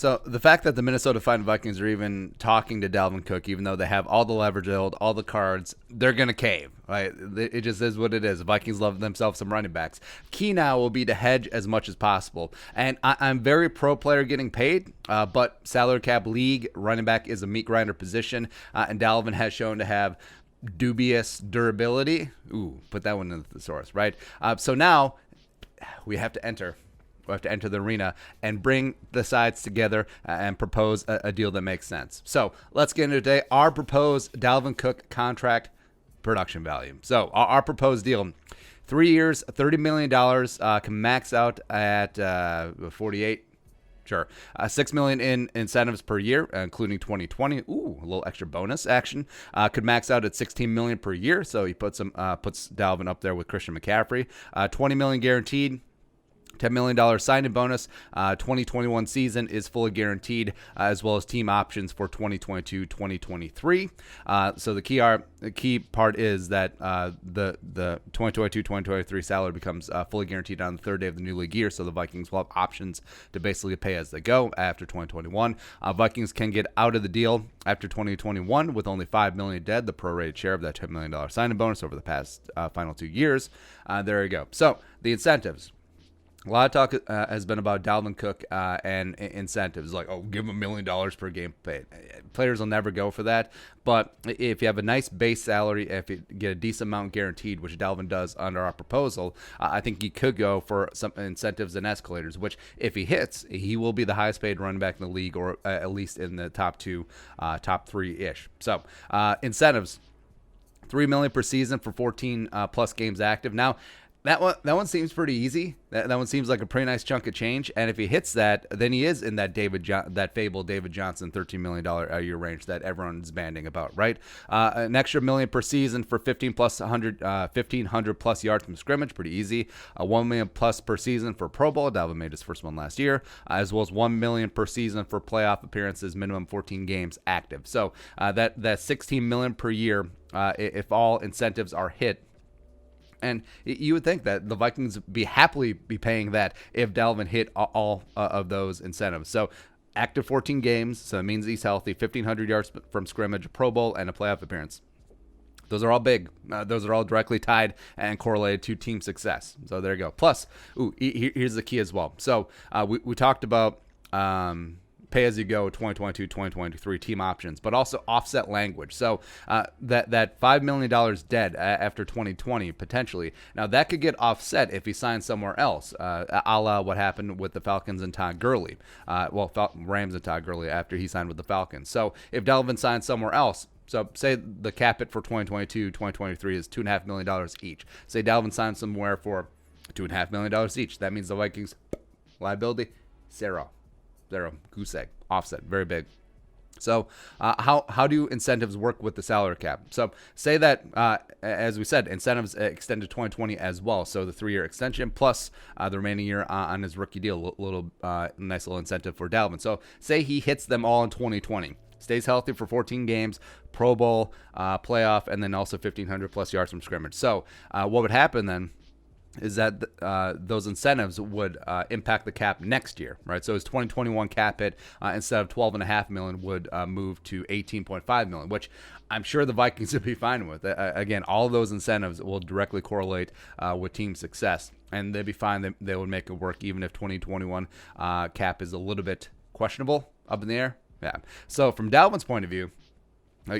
So the fact that the Minnesota Vikings are even talking to Dalvin Cook, even though they have all the leverage, all the cards, they're going to cave. Right? It just is what it is. The Vikings love themselves some running backs. Key now will be to hedge as much as possible. And I'm very pro player getting paid, but salary cap league, running back is a meat grinder position, and Dalvin has shown to have dubious durability. Ooh, put that one in the thesaurus, right? So now we have to enter. We have to enter the arena and bring the sides together and propose a deal that makes sense. So let's get into today. Our proposed Dalvin Cook contract production value. So our proposed deal, 3 years, $30 million, can max out at 48. Sure. $6 million in incentives per year, including 2020. Ooh, a little extra bonus action. Could max out at $16 million per year. So he puts Dalvin up there with Christian McCaffrey. $20 million guaranteed. $10 million signing bonus. 2021 season is fully guaranteed, as well as team options for 2022-2023. So the key part is that the 2022-2023 salary becomes fully guaranteed on the third day of the new league year. So the Vikings will have options to basically pay as they go after 2021. Vikings can get out of the deal after 2021 with only $5 million dead, the prorated share of that $10 million signing bonus over the past final 2 years. There you go. So the incentives. A lot of talk has been about Dalvin Cook and incentives, like, oh, give him $1 million per game paid. Players will never go for that. But if you have a nice base salary, if you get a decent amount guaranteed, which Dalvin does under our proposal, I think you could go for some incentives and escalators, which if he hits, he will be the highest paid running back in the league, or at least in the top three-ish. So incentives, $3 million per season for 14 plus games active. Now, that one seems pretty easy. That one seems like a pretty nice chunk of change. And if he hits that, then he is in that that fabled David Johnson $13 million a year range that everyone's banding about, right? An extra $1 million per season for 1,500 plus yards from scrimmage, pretty easy. $1 million plus per season for Pro Bowl. Dalvin made his first one last year, as well as $1 million per season for playoff appearances, minimum 14 games active. So that $16 million per year, if all incentives are hit. And you would think that the Vikings happily be paying that if Dalvin hit all of those incentives. So active 14 games, so that means he's healthy, 1,500 yards from scrimmage, a Pro Bowl, and a playoff appearance. Those are all big. Those are all directly tied and correlated to team success. So there you go. Plus, here's the key as well. So we talked about pay-as-you-go 2022-2023 team options, but also offset language. So that $5 million dead after 2020, potentially. Now, that could get offset if he signs somewhere else, a la what happened with the Falcons and Todd Gurley. Rams and Todd Gurley after he signed with the Falcons. So if Dalvin signs somewhere else, so say the cap it for 2022-2023 is $2.5 million each. Say Dalvin signs somewhere for $2.5 million each. That means the Vikings liability, zero, goose egg, offset, very big. So how do incentives work with the salary cap? So say that, as we said, incentives extend to 2020 as well. So the 3-year extension plus the remaining year on his rookie deal, nice little incentive for Dalvin. So say he hits them all in 2020. Stays healthy for 14 games, Pro Bowl, playoff, and then also 1,500 plus yards from scrimmage. So what would happen then is that those incentives would impact the cap next year, right? So his 2021 cap hit, instead of $12.5 million, would move to $18.5 million, which I'm sure the Vikings would be fine with. Again, all of those incentives will directly correlate with team success, and they'd be fine. They would make it work even if 2021 cap is a little bit questionable, up in the air. Yeah. So from Dalvin's point of view,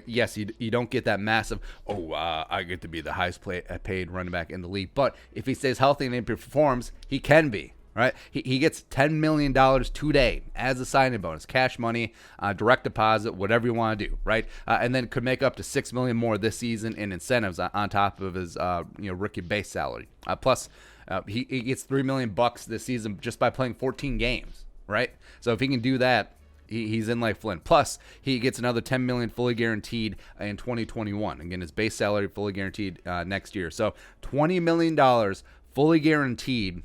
yes, you don't get that massive, I get to be the highest paid running back in the league. But if he stays healthy and he performs, he can be, right? He gets $10 million today as a signing bonus, cash money, direct deposit, whatever you want to do, right? And then could make up to $6 million more this season in incentives on top of his rookie base salary. Plus, he gets $3 million this season just by playing 14 games, right? So if he can do that, he's in like Flynn. Plus, he gets another $10 million fully guaranteed in 2021. Again, his base salary fully guaranteed next year. So $20 million fully guaranteed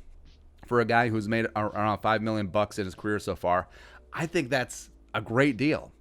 for a guy who's made around $5 million in his career so far. I think that's a great deal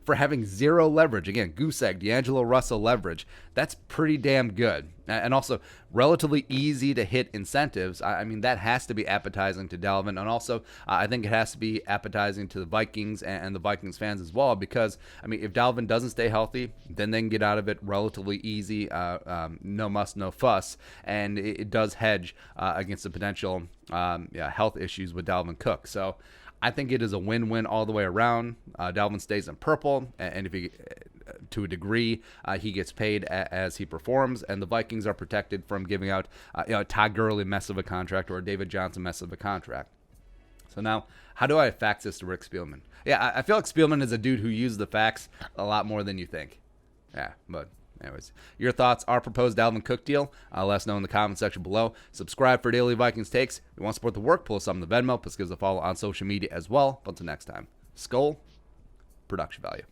for having zero leverage. Again, goose egg, D'Angelo Russell leverage. That's pretty damn good. And also relatively easy to hit incentives. I mean, that has to be appetizing to Dalvin. And also, I think it has to be appetizing to the Vikings and the Vikings fans as well, because, I mean, if Dalvin doesn't stay healthy, then they can get out of it relatively easy. No muss, no fuss. And it does hedge against the potential health issues with Dalvin Cook. So I think it is a win-win all the way around. Dalvin stays in purple, and if he, to a degree, he gets paid as he performs, and the Vikings are protected from giving out a Todd Gurley mess of a contract or a David Johnson mess of a contract. So now, how do I fax this to Rick Spielman? Yeah, I feel like Spielman is a dude who uses the fax a lot more than you think. Yeah, but anyways, your thoughts, our proposed Dalvin Cook deal, let us know in the comment section below. Subscribe for daily Vikings takes. If you want to support the work, pull us up on the Venmo. Plus give us a follow on social media as well. But until next time, Skull, production value.